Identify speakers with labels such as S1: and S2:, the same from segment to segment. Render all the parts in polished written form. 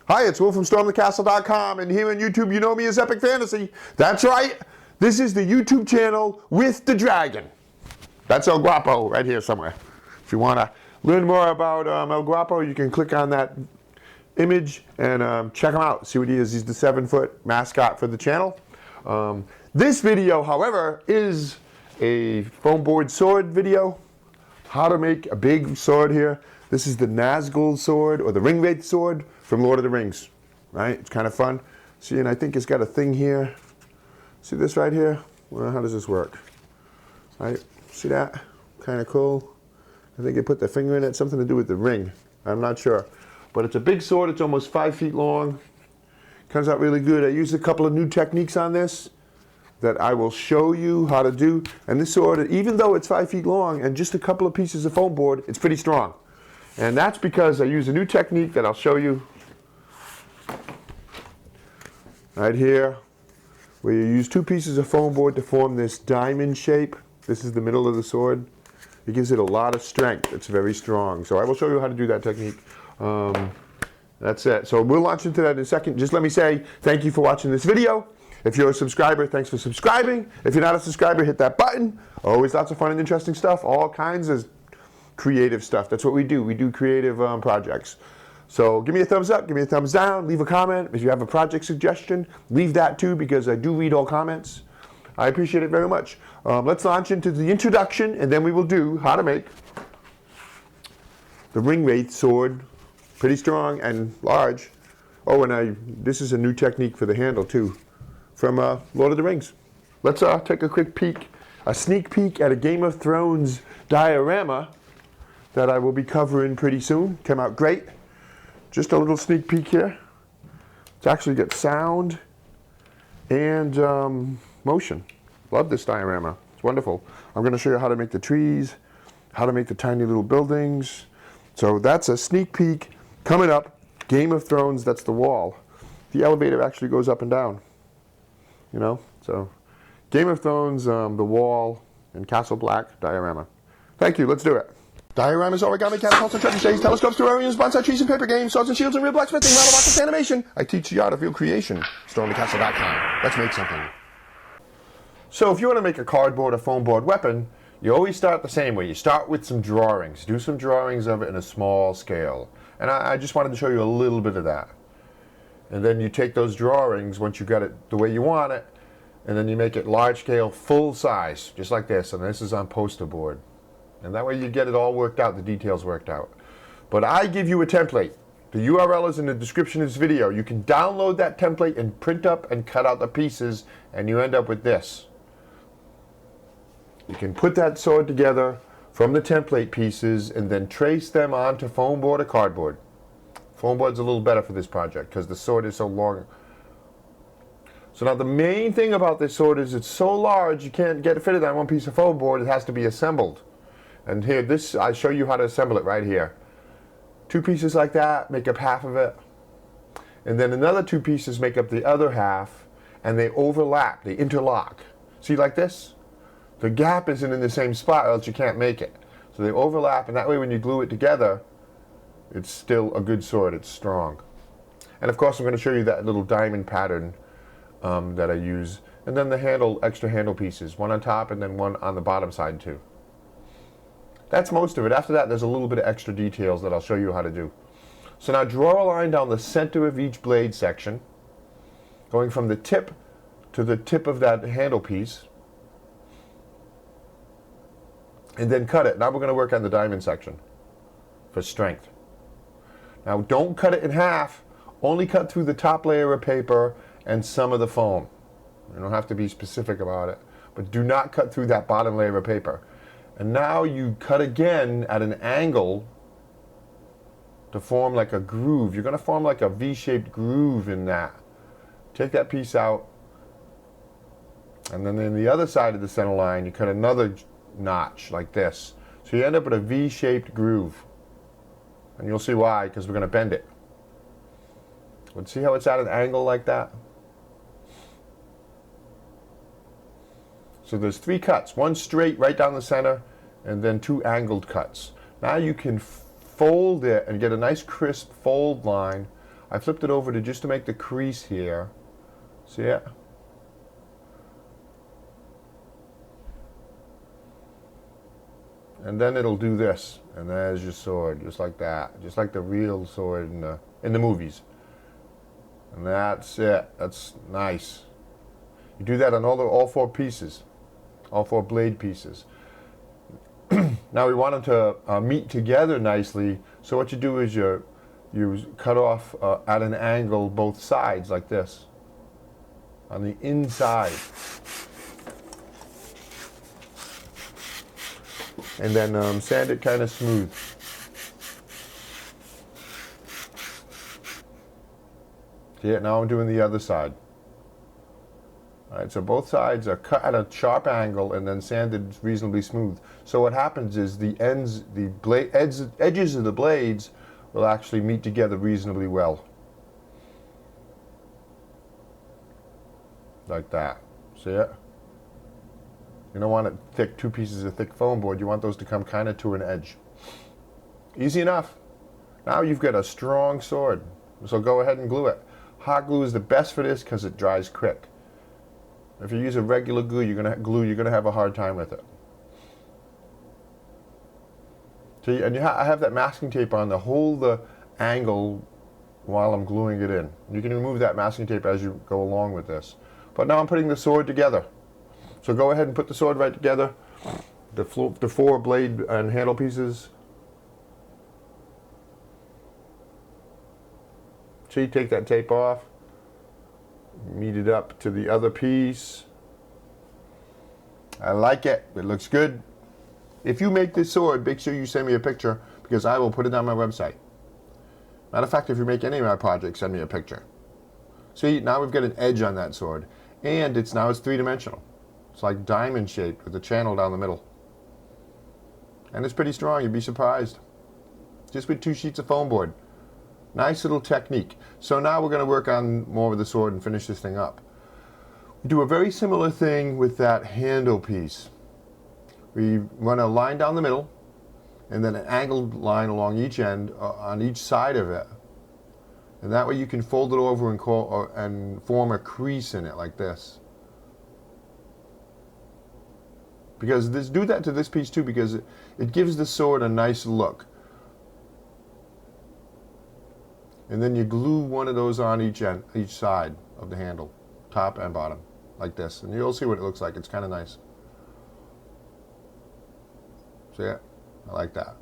S1: Hi, it's Will from StormTheCastle.com, and here on YouTube you know me as Epic Fantasy. That's right, this is the YouTube channel with the dragon. That's El Guapo right here somewhere. If you want to learn more about El Guapo, you can click on that image and check him out. See what he is. He's the 7-foot mascot for the channel. This video, however, is a foam board sword video. How to make a big sword here. This is the Nazgul sword, or the RingWraith sword from Lord of the Rings. Right? It's kind of fun. See, and I think it's got a thing here. See this right here? Well, how does this work? Right? See that? Kind of cool. I think they put their finger in it. Something to do with the ring. I'm not sure. But it's a big sword. It's almost 5 feet long. Comes out really good. I used a couple of new techniques on this that I will show you how to do. And this sword, even though it's 5 feet long and just a couple of pieces of foam board, it's pretty strong. And that's because I use a new technique that I'll show you right here, where you use 2 pieces of foam board to form this diamond shape. This is the middle of the sword. It gives it a lot of strength. It's very strong. So I will show you how to do that technique. That's it. So we'll launch into that in a second. Just let me say thank you for watching this video. If you're a subscriber, thanks for subscribing. If you're not a subscriber, hit that button. Always lots of fun and interesting stuff. All kinds of creative stuff. That's what we do. We do creative projects. So give me a thumbs up, give me a thumbs down, leave a comment. If you have a project suggestion, leave that too, because I do read all comments. I appreciate it very much. Let's launch into the introduction, and then we will do how to make the RingWraith sword. Pretty strong and large. Oh, and this is a new technique for the handle too, from Lord of the Rings. Let's take a quick peek, a sneak peek at a Game of Thrones diorama that I will be covering pretty soon. Came out great. Just a little sneak peek here. It's actually got sound and motion. Love this diorama. It's wonderful. I'm going to show you how to make the trees, how to make the tiny little buildings. So that's a sneak peek coming up. Game of Thrones, that's the wall. The elevator actually goes up and down. You know, so Game of Thrones, the wall, and Castle Black diorama. Thank you. Let's do it. Dioramas, origami, catapults, and treasure shades, telescopes, terrariums, bonsai trees, and paper games, swords and shields, and real blacksmithing, model boxes, animation. I teach the art of real creation. StormTheCastle.com. Let's make something. So if you want to make a cardboard or foam board weapon, you always start the same way. You start with some drawings. Do some drawings of it in a small scale. And I just wanted to show you a little bit of that. And then you take those drawings, once you got it the way you want it, and then you make it large scale, full size, just like this. And this is on poster board. And that way you get it all worked out, the details worked out. But I give you a template. The URL is in the description of this video. You can download that template and print up and cut out the pieces, and you end up with this. You can put that sword together from the template pieces and then trace them onto foam board or cardboard. Foam board's a little better for this project because the sword is so long. So now the main thing about this sword is it's so large you can't get it fitted on one piece of foam board. It has to be assembled. And here, I show you how to assemble it right here. 2 pieces like that make up half of it. And then another 2 pieces make up the other half, and they overlap, they interlock. See, like this? The gap isn't in the same spot, or else you can't make it. So they overlap, and that way when you glue it together, it's still a good sword, it's strong. And of course I'm going to show you that little diamond pattern that I use. And then the handle, extra handle pieces, one on top and then one on the bottom side too. That's most of it. After that, there's a little bit of extra details that I'll show you how to do. So now draw a line down the center of each blade section, going from the tip to the tip of that handle piece, and then cut it. Now we're going to work on the diamond section for strength. Now don't cut it in half. Only cut through the top layer of paper and some of the foam. You don't have to be specific about it, but do not cut through that bottom layer of paper. And now you cut again at an angle to form like a groove. You're going to form like a V-shaped groove in that. Take that piece out, and then in the other side of the center line, you cut another notch like this. So you end up with a V-shaped groove. And you'll see why, because we're going to bend it. But see how it's at an angle like that? So there's 3 cuts, one straight right down the center, and then 2 angled cuts. Now you can fold it and get a nice crisp fold line I flipped it over to just to make the crease here. See it? And then it'll do this, and there's your sword, just like that, just like the real sword in the movies. And that's it. That's nice. You do that on all four pieces, all four blade pieces. Now we want them to meet together nicely. So what you do is you cut off at an angle both sides like this, on the inside. And then sand it kind of smooth. See it? Now I'm doing the other side. All right, so both sides are cut at a sharp angle and then sanded reasonably smooth. So what happens is the edges of the blades will actually meet together reasonably well. Like that. See it? You don't want it thick, two pieces of thick foam board. You want those to come kind of to an edge. Easy enough. Now you've got a strong sword. So go ahead and glue it. Hot glue is the best for this because it dries quick. If you use a regular glue, you're gonna have a hard time with it. See, and I have that masking tape on to hold the angle while I'm gluing it in. You can remove that masking tape as you go along with this. But now I'm putting the sword together. So go ahead and put the sword right together. The four blade and handle pieces. See, take that tape off. Meet it up to the other piece. I like it. It looks good. If you make this sword, make sure you send me a picture because I will put it on my website. Matter of fact, if you make any of my projects, send me a picture. See, now we've got an edge on that sword. And now it's three-dimensional. It's like diamond shaped with a channel down the middle. And it's pretty strong, you'd be surprised. Just with 2 sheets of foam board. Nice little technique. So now we're going to work on more of the sword and finish this thing up. We do a very similar thing with that handle piece. We run a line down the middle and then an angled line along each end on each side of it. And that way you can fold it over and form a crease in it like this. Because do that to this piece too because it gives the sword a nice look. And then you glue one of those on each side of the handle, top and bottom, like this. And you'll see what it looks like. It's kind of nice. See it? I like that.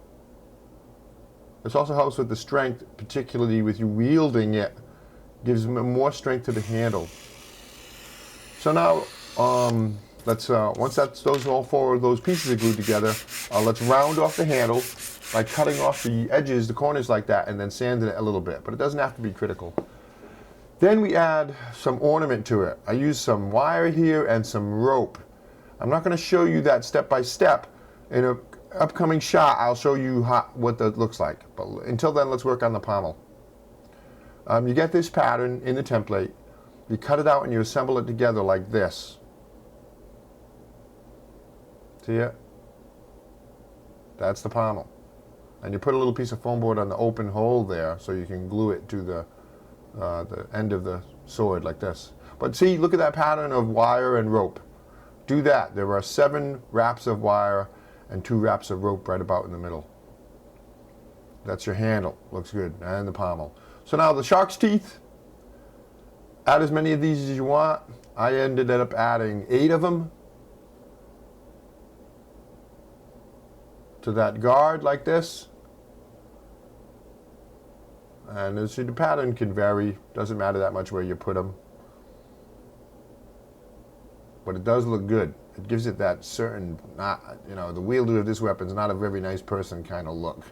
S1: This also helps with the strength, particularly with you wielding it. Gives more strength to the handle. So now, once all four of those pieces are glued together, let's round off the handle by cutting off the edges, the corners like that, and then sanding it a little bit. But it doesn't have to be critical. Then we add some ornament to it. I use some wire here and some rope. I'm not going to show you that step by step. In an upcoming shot, I'll show you what that looks like. But until then, let's work on the pommel. You get this pattern in the template. You cut it out and you assemble it together like this. See it? That's the pommel. And you put a little piece of foam board on the open hole there so you can glue it to the end of the sword like this. But see, look at that pattern of wire and rope. Do that. There are 7 wraps of wire and 2 wraps of rope right about in the middle. That's your handle. Looks good. And the pommel. So now the shark's teeth. Add as many of these as you want. I ended up adding 8 of them to that guard like this. And see, the pattern can vary. Doesn't matter that much where you put them. But it does look good. It gives it that certain, the wielder of this weapon is not a very nice person kind of look.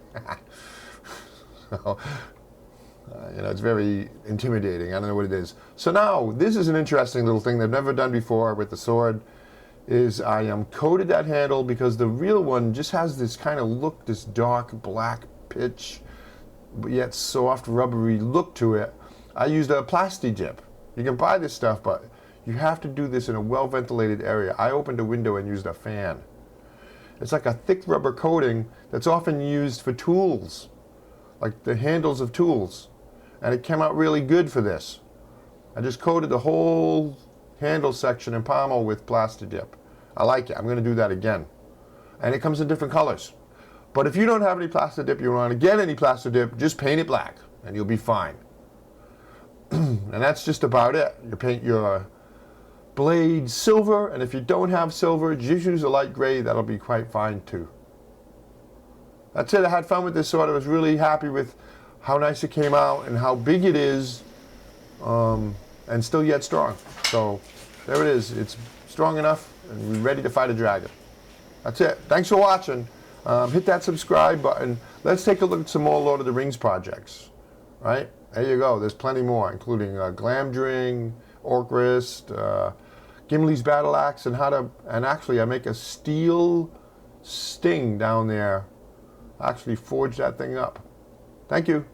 S1: So, it's very intimidating. I don't know what it is. So now, this is an interesting little thing they've never done before with the sword, is I coated that handle because the real one just has this kind of look, this dark black pitch, but yet soft rubbery look to it. I used a plasti dip. You can buy this stuff, but you have to do this in a well-ventilated area. I opened a window and used a fan. It's like a thick rubber coating that's often used for tools, like the handles of tools. and it came out really good for this. I just coated the whole handle section in Pomo with Plaster Dip. I like it. I'm going to do that again. And it comes in different colors. But if you don't have any Plaster Dip, you want to get any Plaster Dip, just paint it black and you'll be fine. And that's just about it. You paint your blade silver, and if you don't have silver, just use a light gray. That'll be quite fine too. That's it. I had fun with this sword. I was really happy with how nice it came out and how big it is, and still yet strong. So there it is. It's strong enough and we're ready to fight a dragon. That's it. Thanks for watching. Hit that subscribe button. Let's take a look at some more Lord of the Rings projects. Right? There you go. There's plenty more, including Glamdring, Orcrist, Gimli's Battle Axe, and actually I make a steel sting down there. Actually forge that thing up. Thank you.